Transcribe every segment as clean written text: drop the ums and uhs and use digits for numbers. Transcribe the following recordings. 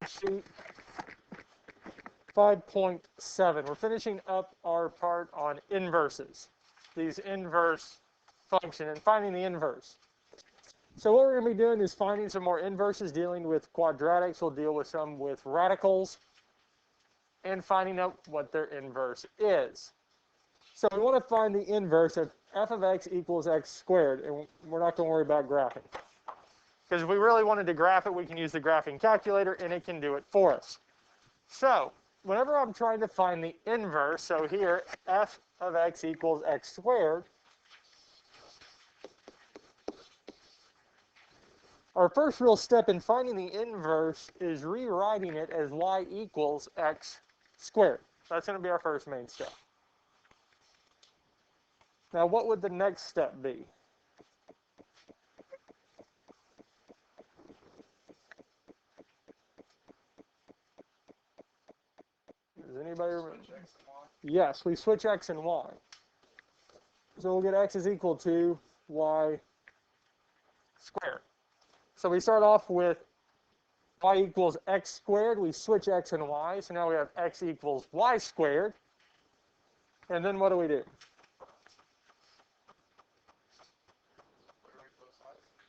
sheet 5.7. We're finishing up our part on inverses, these inverse function, and finding the inverse. So what we're going to be doing is finding some more inverses, dealing with quadratics. We'll deal with some with radicals, and finding out what their inverse is. So we want to find the inverse of f of x equals x squared, and we're not going to worry about graphing. Because if we really wanted to graph it, we can use the graphing calculator, and it can do it for us. So whenever I'm trying to find the inverse, so here, f of x equals x squared, our first real step in finding the inverse is rewriting it as y equals x squared. That's going to be our first main step. Now, what would the next step be? Does anybody remember? Yes, we switch x and y. So we'll get x is equal to y squared. So we start off with y equals x squared. We switch x and y. So now we have x equals y squared. And then what do we do?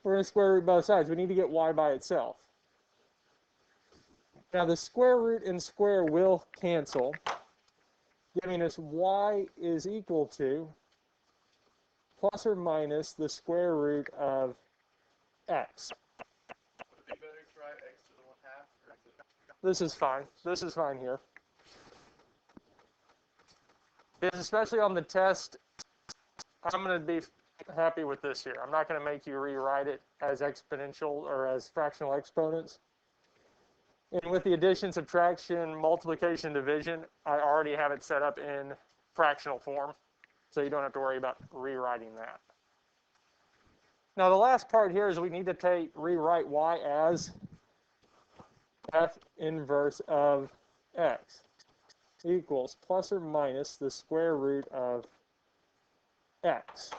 We're going to square root both sides. We need to get y by itself. Now the square root and square will cancel, giving us y is equal to plus or minus the square root of x. Would it be better to try x to the 1/2? Or is it... This is fine. This is fine here. Because especially on the test, I'm going to be happy with this here. I'm not going to make you rewrite it as exponential or as fractional exponents. And with the addition, subtraction, multiplication, division, I already have it set up in fractional form, so you don't have to worry about rewriting that. Now the last part here is we need to rewrite y as f inverse of x equals plus or minus the square root of x.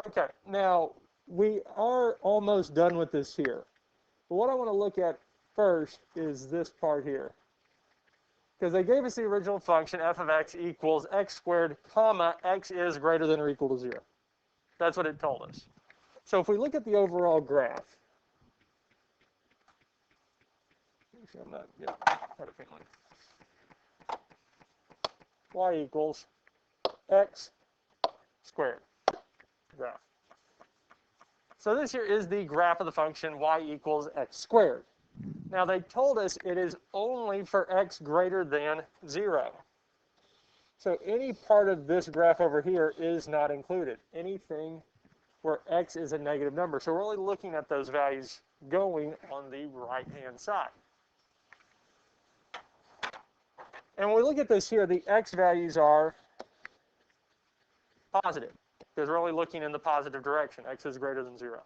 Okay, now we are almost done with this here. But what I want to look at first is this part here. Because they gave us the original function, f of x equals x squared, comma, x is greater than or equal to 0. That's what it told us. So if we look at the overall graph, I'm not, yeah, had a feeling. Y equals x squared graph. So this here is the graph of the function y equals x squared. Now they told us it is only for x greater than 0. So any part of this graph over here is not included. Anything where x is a negative number. So we're only looking at those values going on the right-hand side. And when we look at this here, the x values are positive, because we're only looking in the positive direction. X is greater than 0.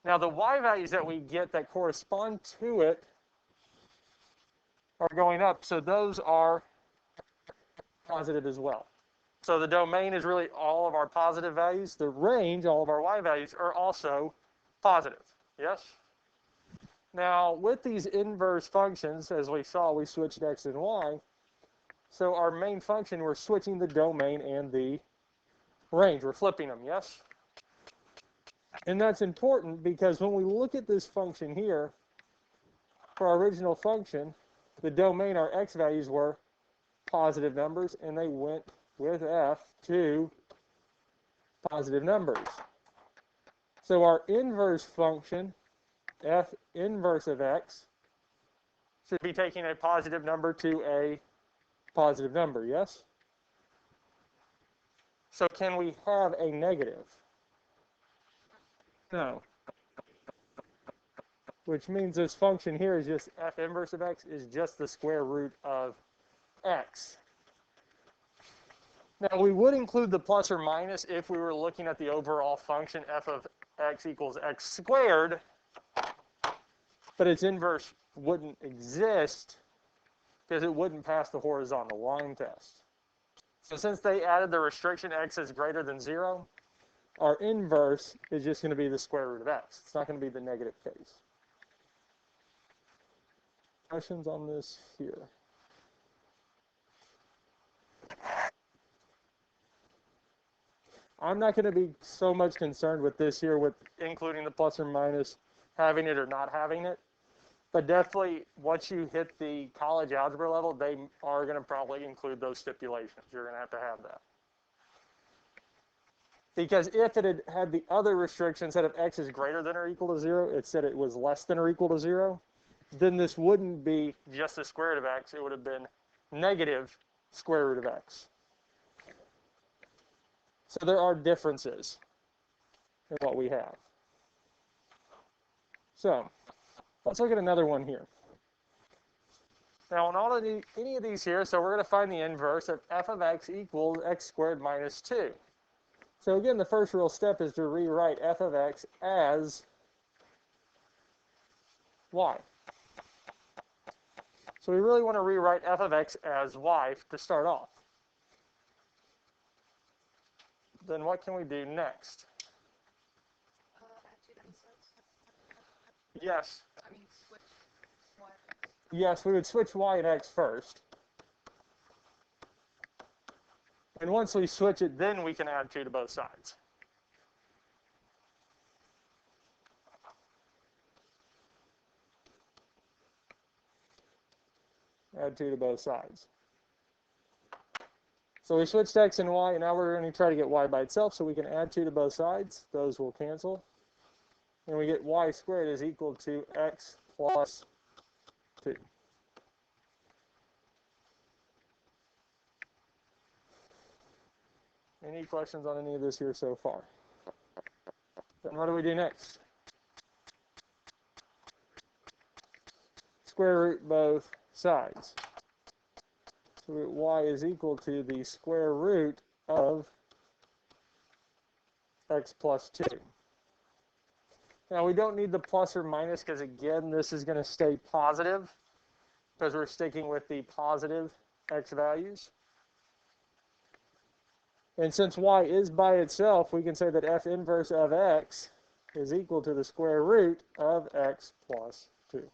Now, the y values that we get that correspond to it are going up, so those are positive as well. So the domain is really all of our positive values. The range, all of our y values, are also positive. Yes? Now, with these inverse functions, as we saw, we switched x and y. So our main function, we're switching the domain and the range. We're flipping them, yes? And that's important because when we look at this function here, for our original function, the domain, our x values were positive numbers, and they went with f to positive numbers. So our inverse function, f inverse of x, should be taking a positive number to a positive number, yes? So can we have a negative? No. Which means this function here is just f inverse of x is just the square root of x. Now we would include the plus or minus if we were looking at the overall function f of x equals x squared, but its inverse wouldn't exist because it wouldn't pass the horizontal line test. So since they added the restriction x is greater than 0, our inverse is just going to be the square root of x. It's not going to be the negative case. Questions on this here? I'm not going to be so much concerned with this here, with including the plus or minus, having it or not having it. But definitely, once you hit the college algebra level, they are going to probably include those stipulations. You're going to have that. Because if it had the other restriction, instead of x is greater than or equal to 0, it said it was less than or equal to 0, then this wouldn't be just the square root of x. It would have been negative square root of x. So there are differences in what we have. So let's look at another one here. Now, on all of any of these here, so we're going to find the inverse of f of x equals x squared minus 2. So again, the first real step is to rewrite f of x as y. So we really want to rewrite f of x as y to start off. Then what can we do next? Yes. Yes, we would switch y and x first. And once we switch it, then we can add 2 to both sides. Add 2 to both sides. So we switched x and y, and now we're going to try to get y by itself, so we can add 2 to both sides. Those will cancel. And we get y squared is equal to x plus 2. Any questions on any of this here so far? Then what do we do next? Square root both sides. So y is equal to the square root of x plus 2. Now we don't need the plus or minus because, again, this is going to stay positive because we're sticking with the positive x values. And since y is by itself, we can say that f inverse of x is equal to the square root of x plus 2.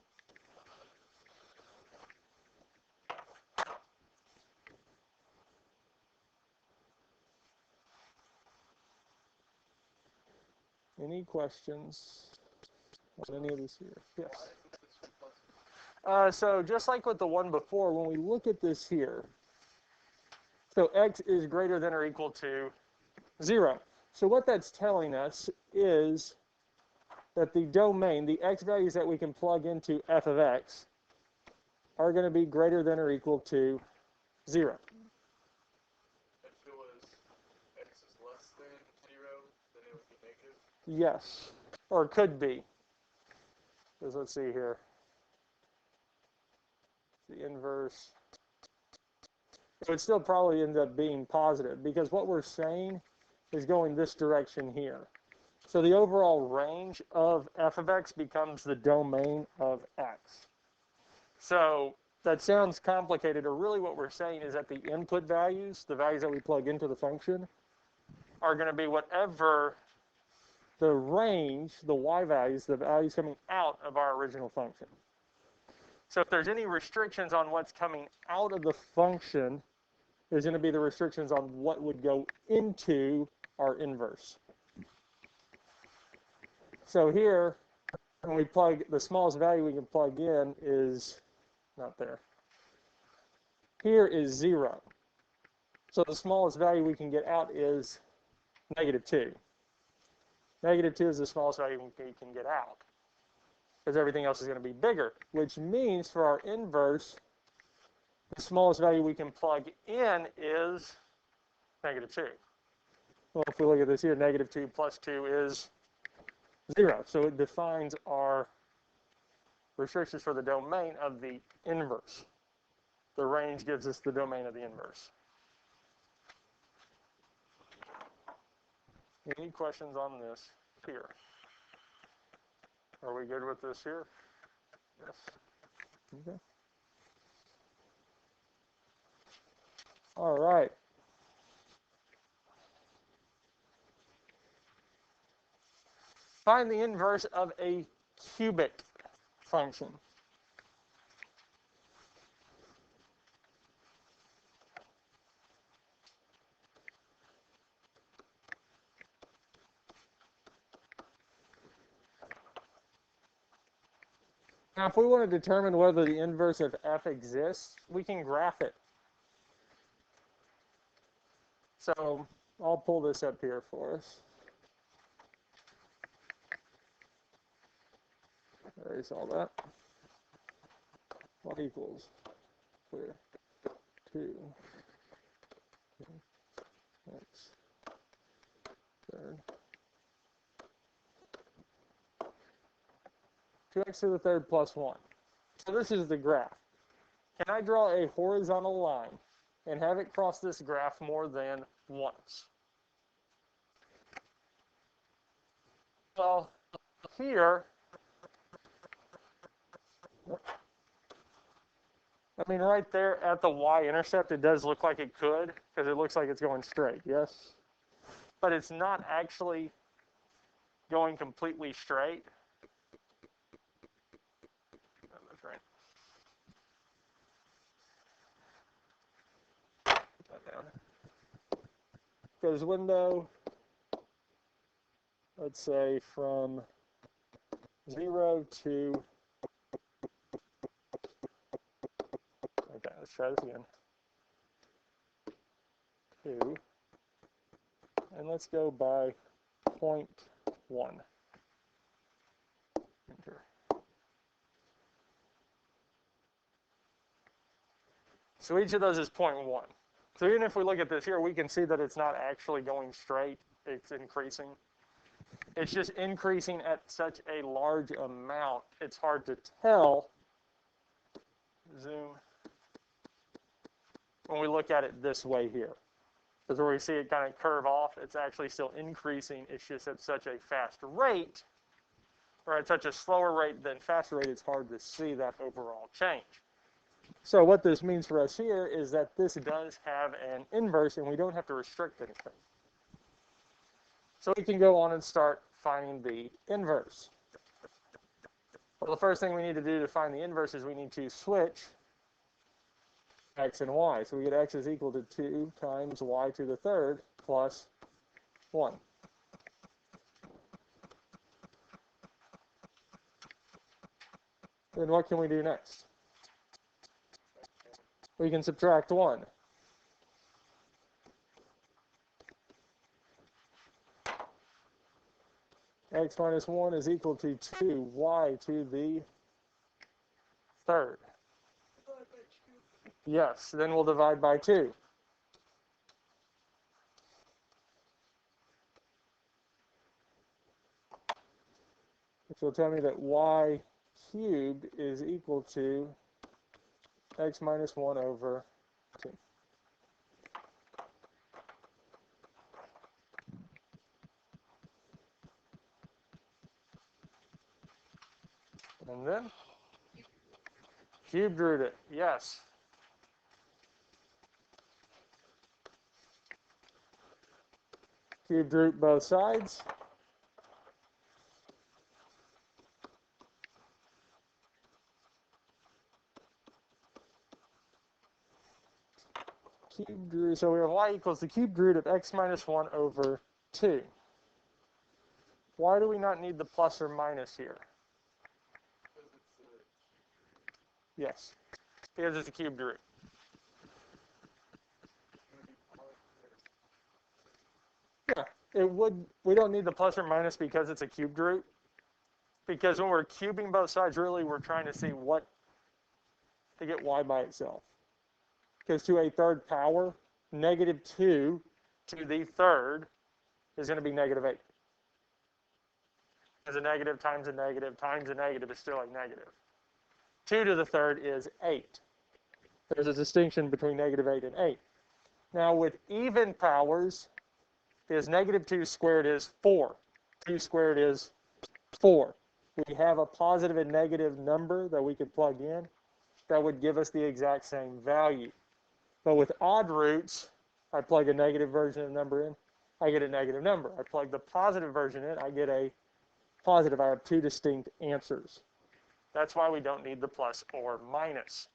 Any questions on any of this here? Yes. So just like with the one before, when we look at this here, so x is greater than or equal to 0. So what that's telling us is that the domain, the x values that we can plug into f of x, are going to be greater than or equal to 0. If it was x is less than 0, then it would be negative? Yes, or could be. Because let's see here. The inverse. It would still probably end up being positive because what we're saying is going this direction here. So the overall range of f of x becomes the domain of x. So that sounds complicated, or really what we're saying is that the input values, the values that we plug into the function, are going to be whatever the range, the y values, the values coming out of our original function. So if there's any restrictions on what's coming out of the function, there's going to be the restrictions on what would go into our inverse. So here, when we plug, the smallest value we can plug in is not there. Here is 0. So the smallest value we can get out is negative 2. Negative 2 is the smallest value we can get out, because everything else is going to be bigger, which means for our inverse, the smallest value we can plug in is negative 2. Well, if we look at this here, negative 2 plus 2 is 0. So it defines our restrictions for the domain of the inverse. The range gives us the domain of the inverse. Any questions on this here? Are we good with this here? Yes. Okay. All right. Find the inverse of a cubic function. Now, if we want to determine whether the inverse of f exists, we can graph it. So I'll pull this up here for us. Erase all that. What equals clear 2 x third 2x to the third plus 1. So this is the graph. Can I draw a horizontal line and have it cross this graph more than once? Well, here, I mean, right there at the y-intercept, it does look like it could, because it looks like it's going straight, yes? But it's not actually going completely straight. That's right. Put that down. Goes window, let's say from 0 to, okay, let's try this again. 2, and let's go by 0.1. Enter. So each of those is 0.1. So even if we look at this here, we can see that it's not actually going straight, it's increasing. It's just increasing at such a large amount, it's hard to tell. Zoom. When we look at it this way here. Because where we see it kind of curve off, it's actually still increasing. It's just at such a fast rate, or at such a slower rate than faster rate, it's hard to see that overall change. So what this means for us here is that this does have an inverse, and we don't have to restrict anything. So we can go on and start finding the inverse. Well, the first thing we need to do to find the inverse is we need to switch x and y. So we get x is equal to 2 times y to the third plus 1. Then what can we do next? We can subtract 1. X minus 1 is equal to 2y to the third. Yes, then we'll divide by 2. Which will tell me that y cubed is equal to x minus 1 over 2. And then cubed root it, yes. Cubed root both sides. Cubed root, so we have y equals the cubed root of x minus 1 over 2. Why do we not need the plus or minus here? Yes, because it's a cubed root. Yeah, it would. We don't need the plus or minus because it's a cubed root. Because when we're cubing both sides, really we're trying to see what to get y by itself. Because to a third power, negative 2 to the third is going to be negative 8. Because a negative times a negative times a negative is still a negative. 2 to the third is 8. There's a distinction between negative 8 and 8. Now with even powers, is negative 2 squared is 4. 2 squared is 4. We have a positive and negative number that we could plug in that would give us the exact same value. But with odd roots, I plug a negative version of the number in, I get a negative number. I plug the positive version in, I get a positive. I have two distinct answers. That's why we don't need the plus or minus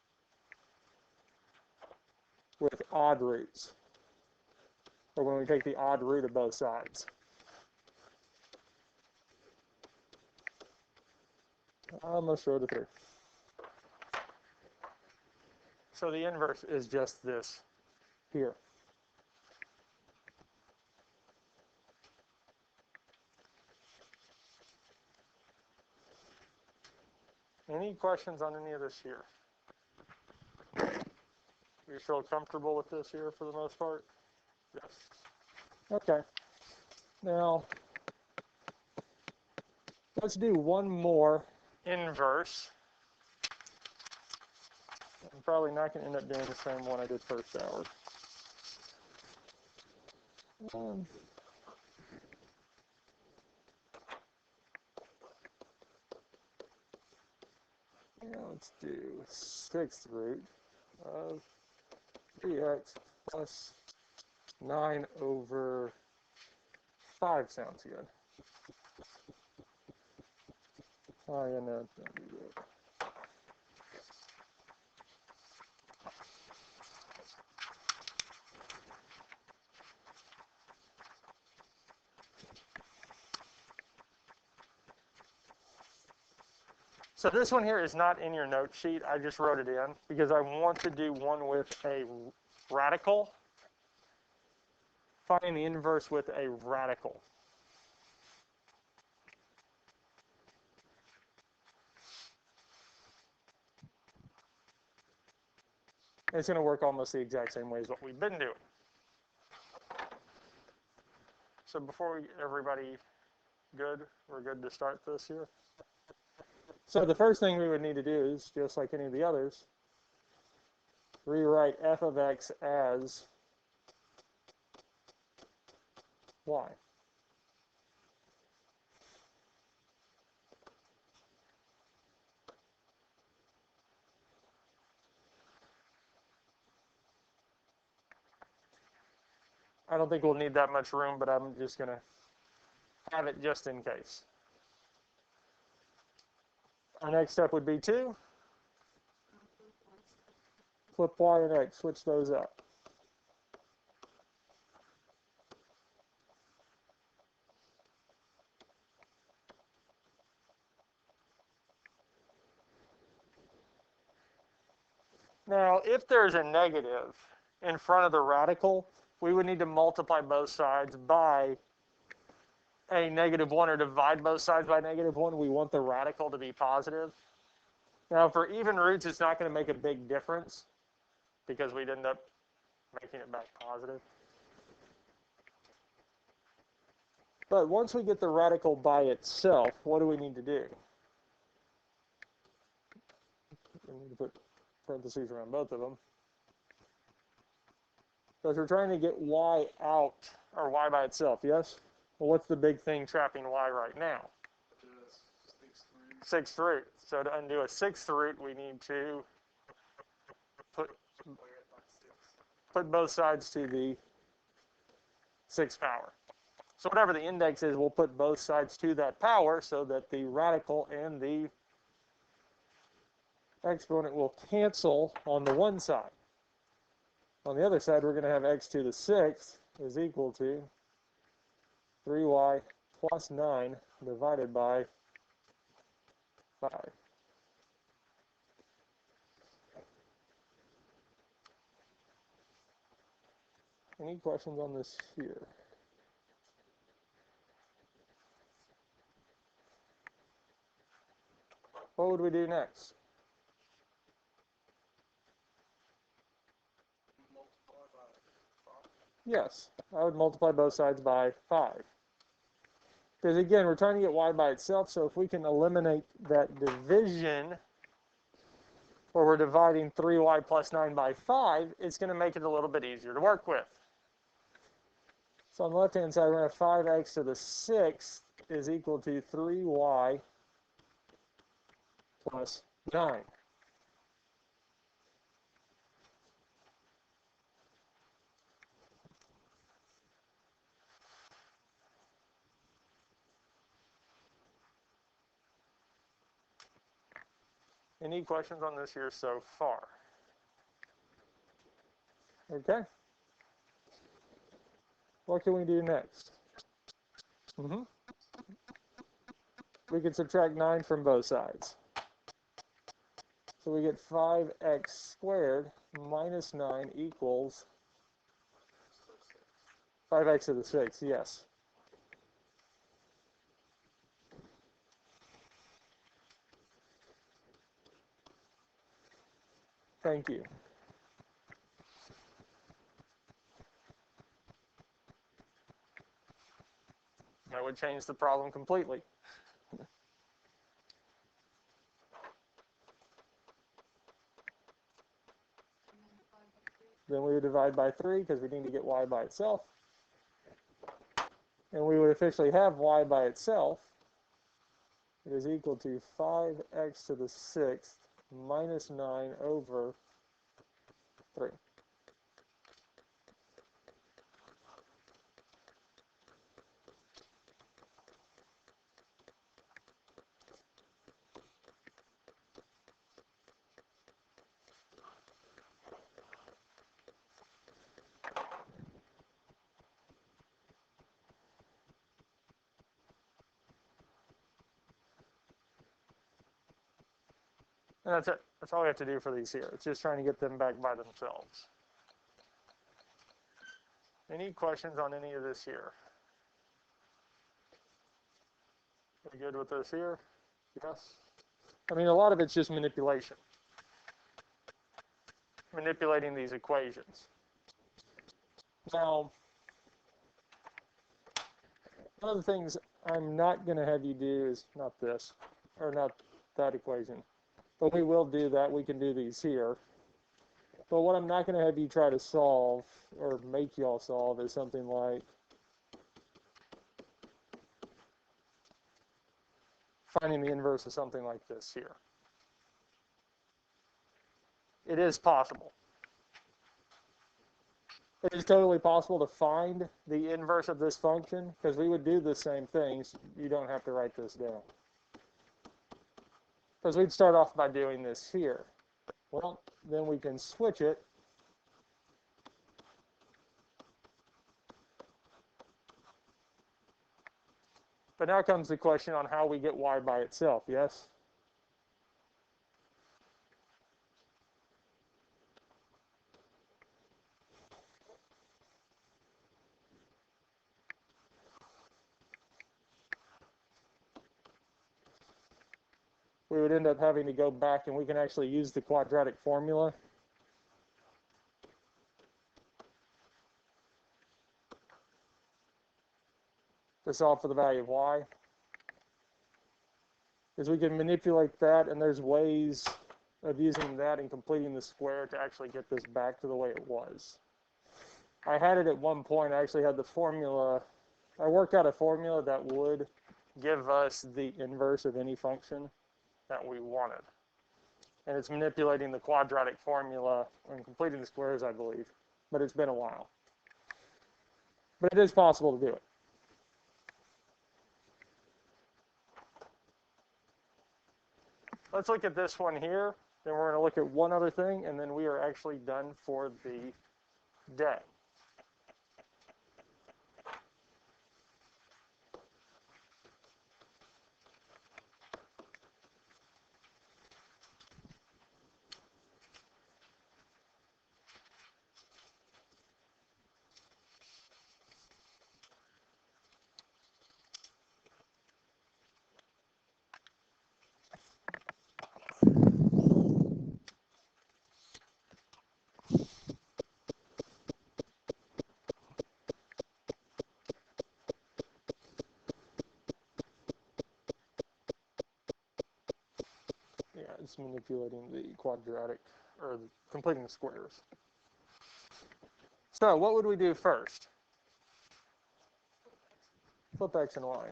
with odd roots, or when we take the odd root of both sides. I almost wrote it through. So the inverse is just this here. Any questions on any of this here? You feel comfortable with this here for the most part? Yes. Okay. Now, let's do one more inverse. I'm probably not going to end up doing the same one I did first hour. Now let's do 6th root of 3x plus 9 over 5 sounds good. Oh, yeah, no, it's not good. So this one here is not in your note sheet. I just wrote it in because I want to do one with a radical. Find the inverse with a radical. It's going to work almost the exact same way as what we've been doing. So before everybody good, we're good to start this here. So the first thing we would need to do is, just like any of the others, rewrite f of x as y. I don't think we'll need that much room, but I'm just going to have it just in case. Our next step would be to flip y and x, switch those up. Now, if there's a negative in front of the radical, we would need to multiply both sides by a -1 or divide both sides by -1. We want the radical to be positive. Now, for even roots, it's not going to make a big difference because we'd end up making it back positive. But once we get the radical by itself, what do we need to do? We need to put parentheses around both of them. Because we're trying to get y out, or y by itself, yes? Well, what's the big thing trapping y right now? 6th root. So to undo a 6th root, we need to put both sides to the 6th power. So whatever the index is, we'll put both sides to that power so that the radical and the exponent will cancel on the one side. On the other side, we're going to have x to the 6th is equal to 3y plus 9 divided by 5. Any questions on this here? What would we do next? Yes, I would multiply both sides by 5. Because again, we're trying to get y by itself, so if we can eliminate that division, where we're dividing 3y plus 9 by 5, it's going to make it a little bit easier to work with. So on the left-hand side, we're going to have 5x to the 6th is equal to 3y plus 9. Any questions on this here so far? Okay. What can we do next? We can subtract 9 from both sides. So we get 5x squared minus 9 equals 5x to the 6th, yes. Thank you. That would change the problem completely. Then we would divide by 3 because we need to get y by itself. And we would officially have y by itself. It is equal to 5x to the 6th minus 9 over 3. And that's it. That's all we have to do for these here. It's just trying to get them back by themselves. Any questions on any of this here? We good with this here? Yes? I mean, a lot of it's just manipulation. Manipulating these equations. Now, one of the things I'm not going to have you do is not this, or not that equation. But we will do that. We can do these here. But what I'm not going to have you try to solve, or make y'all solve, is something like finding the inverse of something like this here. It is possible. It is totally possible to find the inverse of this function, because we would do the same things. You don't have to write this down. Because we'd start off by doing this here. Well, then we can switch it. But now comes the question on how we get y by itself, yes? We would end up having to go back, and we can actually use the quadratic formula. To solve for the value of y. Is we can manipulate that, and there's ways of using that and completing the square to actually get this back to the way it was. I had it at one point. I actually had the formula. I worked out a formula that would give us the inverse of any function that we wanted. And it's manipulating the quadratic formula and completing the squares, I believe. But it's been a while. But it is possible to do it. Let's look at this one here. Then we're going to look at one other thing, and then we are actually done for the day. Yeah, it's manipulating the quadratic, or completing the squares. So what would we do first? Flip x and y.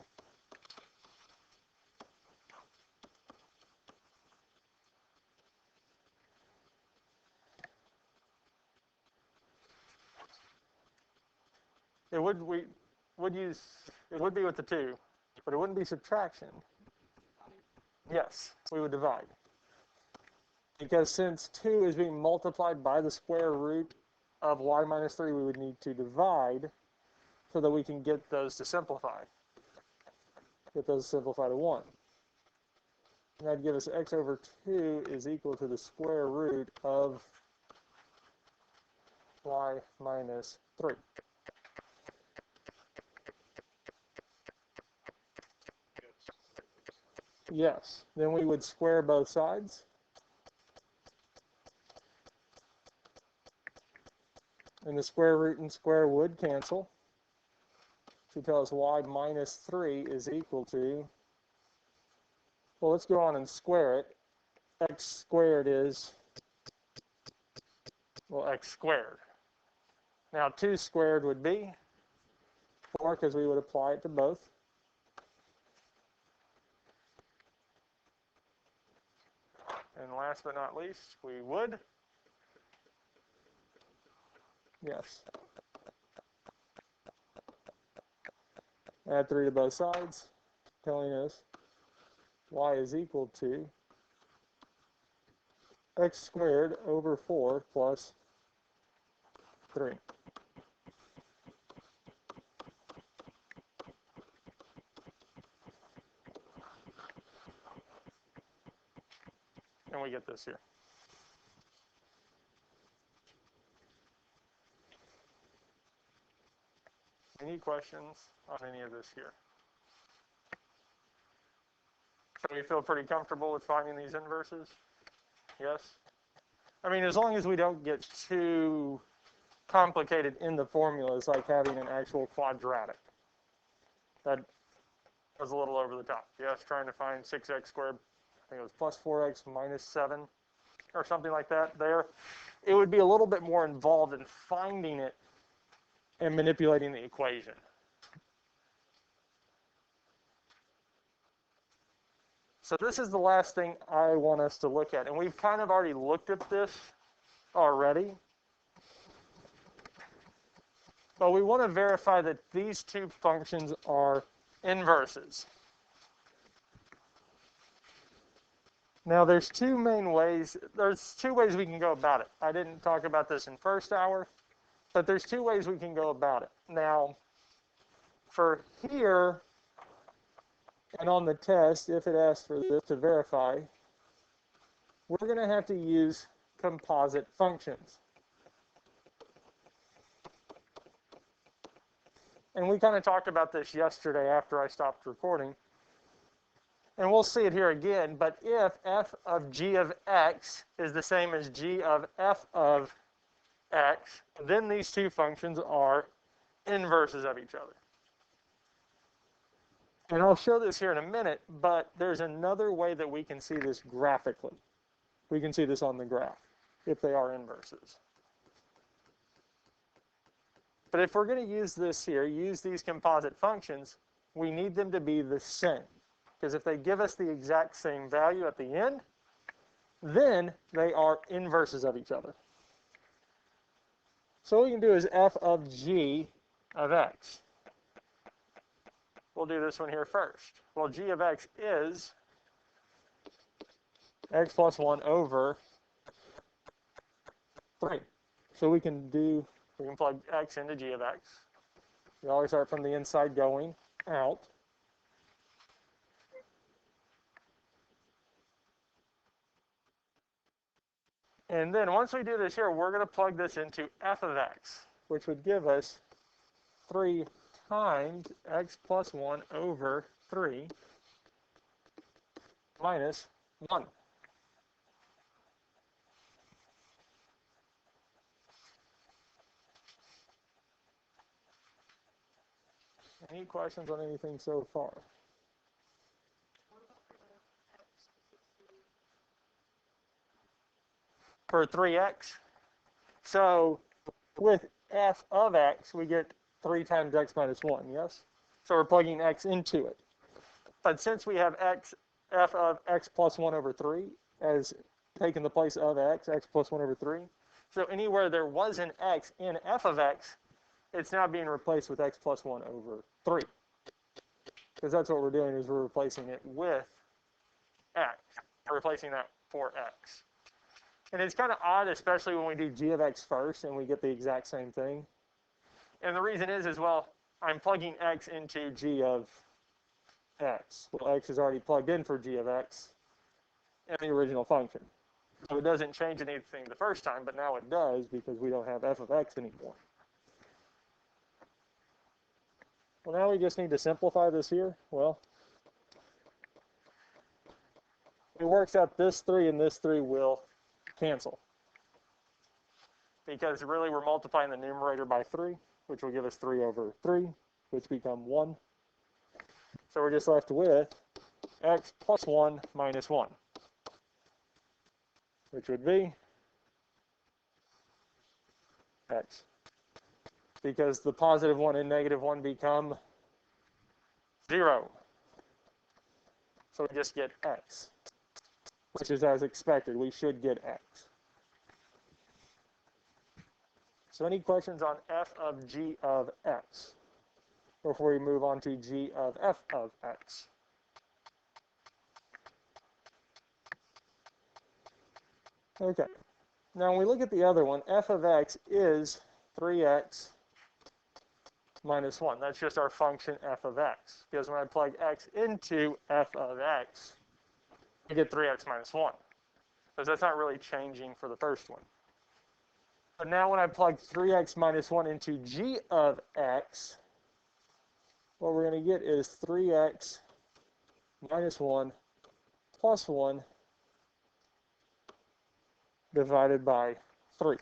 It would be with the 2, but it wouldn't be subtraction. Yes, we would divide. because since 2 is being multiplied by the square root of y minus 3, we would need to divide so that we can get those to simplify. Get those to simplify to 1. And that'd give us x over 2 is equal to the square root of y minus 3. Yes. Then we would square both sides. And the square root and square would cancel. To tell us y minus 3 is equal to, well, let's go on and square it. X squared is, well, x squared. Now 2 squared would be 4, because we would apply it to both. And last but not least, we would, yes, add 3 to both sides, telling us y is equal to x squared over 4 plus 3. And we get this here. Any questions on any of this here? So we feel pretty comfortable with finding these inverses? Yes? I mean, as long as we don't get too complicated in the formulas, like having an actual quadratic. That was a little over the top. Yes, trying to find 6x squared, I think it was plus 4x minus 7, or something like that there. It would be a little bit more involved in finding it and manipulating the equation. So this is the last thing I want us to look at. And we've kind of already looked at this already. But we want to verify that these two functions are inverses. Now there's two ways we can go about it. I didn't talk about this in first hour, but there's 2 ways we can go about it. Now, for here, and on the test, if it asks for this to verify, we're going to have to use composite functions. And we kind of talked about this yesterday after I stopped recording. And we'll see it here again, but if f of g of x is the same as g of f of x, then these two functions are inverses of each other. And I'll show this here in a minute, but there's another way that we can see this graphically. We can see this on the graph, if they are inverses. But if we're going to use this here, use these composite functions, we need them to be the same. Because if they give us the exact same value at the end, then they are inverses of each other. So what we can do is f of g of x. We'll do this one here first. Well, g of x is x plus 1 over 3. So we can plug x into g of x. We always start from the inside going out. And then once we do this here, we're going to plug this into f of x, which would give us 3 times x plus 1 over 3 minus 1. Any questions on anything so far? For 3x. So with f of x, we get 3 times x minus 1, yes? So we're plugging x into it. But since we have f of x plus 1 over 3 as taking the place of x plus 1 over 3, so anywhere there was an x in f of x, it's now being replaced with x plus 1 over 3. Because that's what we're doing, is we're replacing it with x. We're replacing that for x. And it's kind of odd, especially when we do g of x first and we get the exact same thing. And the reason is, well, I'm plugging x into g of x. Well, x is already plugged in for g of x in the original function. So it doesn't change anything the first time, but now it does because we don't have f of x anymore. Well, now we just need to simplify this here. Well, it works out this 3 and this 3 will cancel. Because really we're multiplying the numerator by 3, which will give us 3 over 3, which become 1. So we're just left with x plus 1 minus 1, which would be x. Because the positive 1 and negative 1 become 0. So we just get x, which is as expected. We should get x. So any questions on f of g of x before we move on to g of f of x? Okay. Now when we look at the other one, f of x is 3x minus 1. That's just our function f of x. Because when I plug x into f of x, I get 3x minus 1. Because that's not really changing for the first one. But now when I plug 3x minus 1 into g of x, what we're going to get is 3x minus 1 plus 1 divided by 3.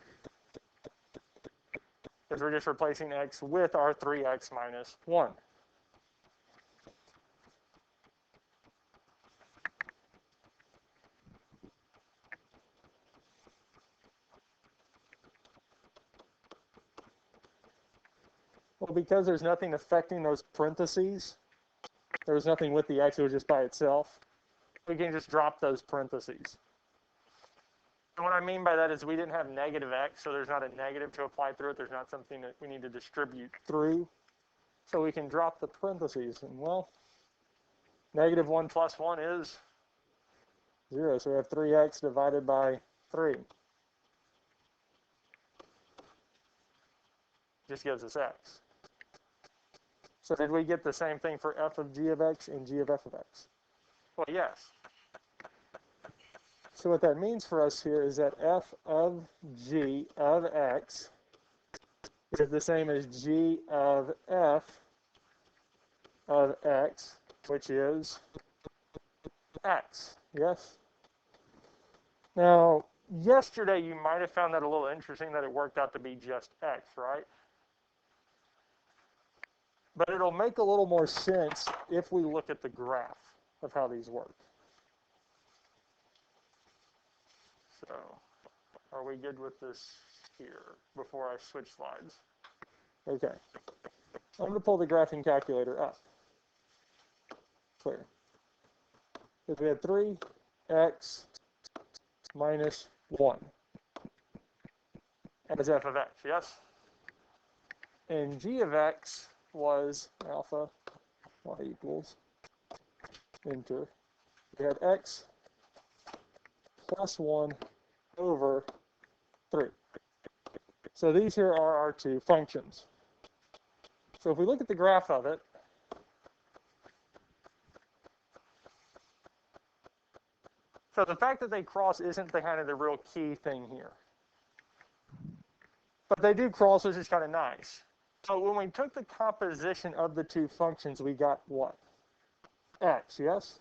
Because we're just replacing x with our 3x minus 1. Well, because there's nothing affecting those parentheses, there was nothing with the x, it was just by itself, we can just drop those parentheses. And what I mean by that is we didn't have negative x, so there's not a negative to apply through it. There's not something that we need to distribute through. So we can drop the parentheses. And, well, negative 1 plus 1 is 0. So we have 3x divided by 3. Just gives us x. So did we get the same thing for f of g of x and g of f of x? Well, yes. So what that means for us here is that f of g of x is the same as g of f of x, which is x. Yes? Now, yesterday you might have found that a little interesting that it worked out to be just x, right? But it'll make a little more sense if we look at the graph of how these work. So, are we good with this here before I switch slides? Okay. I'm going to pull the graphing calculator up. Clear. Because we had 3x minus 1 as f of x, yes? And g of x was alpha y equals, enter. We had x plus 1 over 3. So these here are our two functions. So if we look at the graph of it, so the fact that they cross isn't the kind of the real key thing here. But they do cross, which is kind of nice. So when we took the composition of the two functions, we got what? X, yes?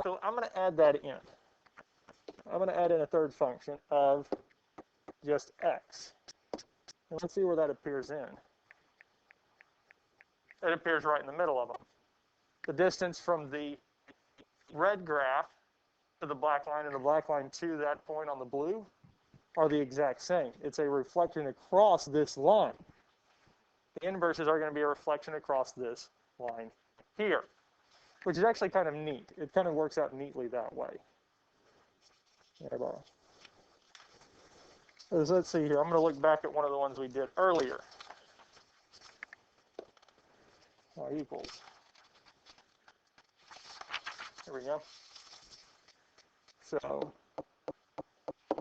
So I'm going to add that in. I'm going to add in a third function of just x. And let's see where that appears in. It appears right in the middle of them. The distance from the red graph to the black line and the black line to that point on the blue are the exact same. It's a reflection across this line. The inverses are going to be a reflection across this line here, which is actually kind of neat. It kind of works out neatly that way. So let's see here. I'm going to look back at one of the ones we did earlier. Y equals. Here we go. So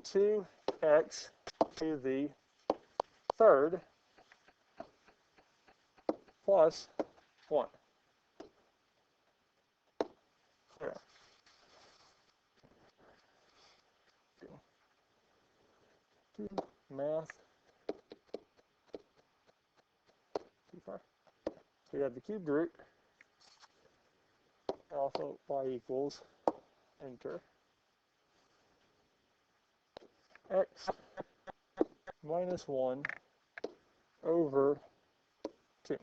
2 x to the third plus 1. Yeah. Math. Too far. So we have the cubed root. Also y equals, enter, x minus 1 over 2.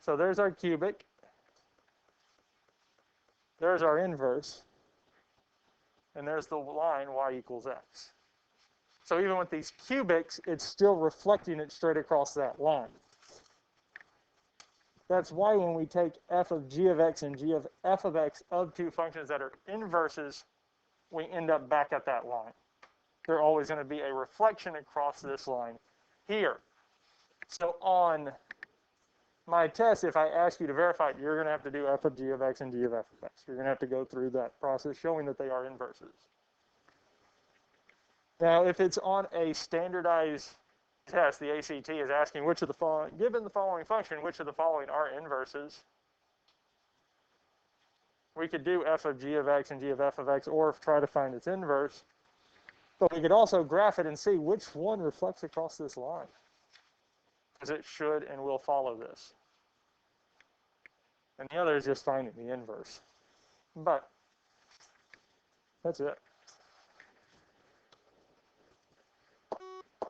So there's our cubic. There's our inverse. And there's the line y equals x. So even with these cubics, it's still reflecting it straight across that line. That's why when we take f of g of x and g of f of x of two functions that are inverses, we end up back at that line. There's always going to be a reflection across this line here. So on my test, if I ask you to verify it, you're going to have to do f of g of x and g of f of x. You're going to have to go through that process showing that they are inverses. Now, if it's on a standardized test, the ACT is asking which of the following, given the following function, which of the following are inverses, we could do f of g of x and g of f of x, or try to find its inverse. But we could also graph it and see which one reflects across this line, because it should and will follow this. And the other is just finding the inverse. But that's it.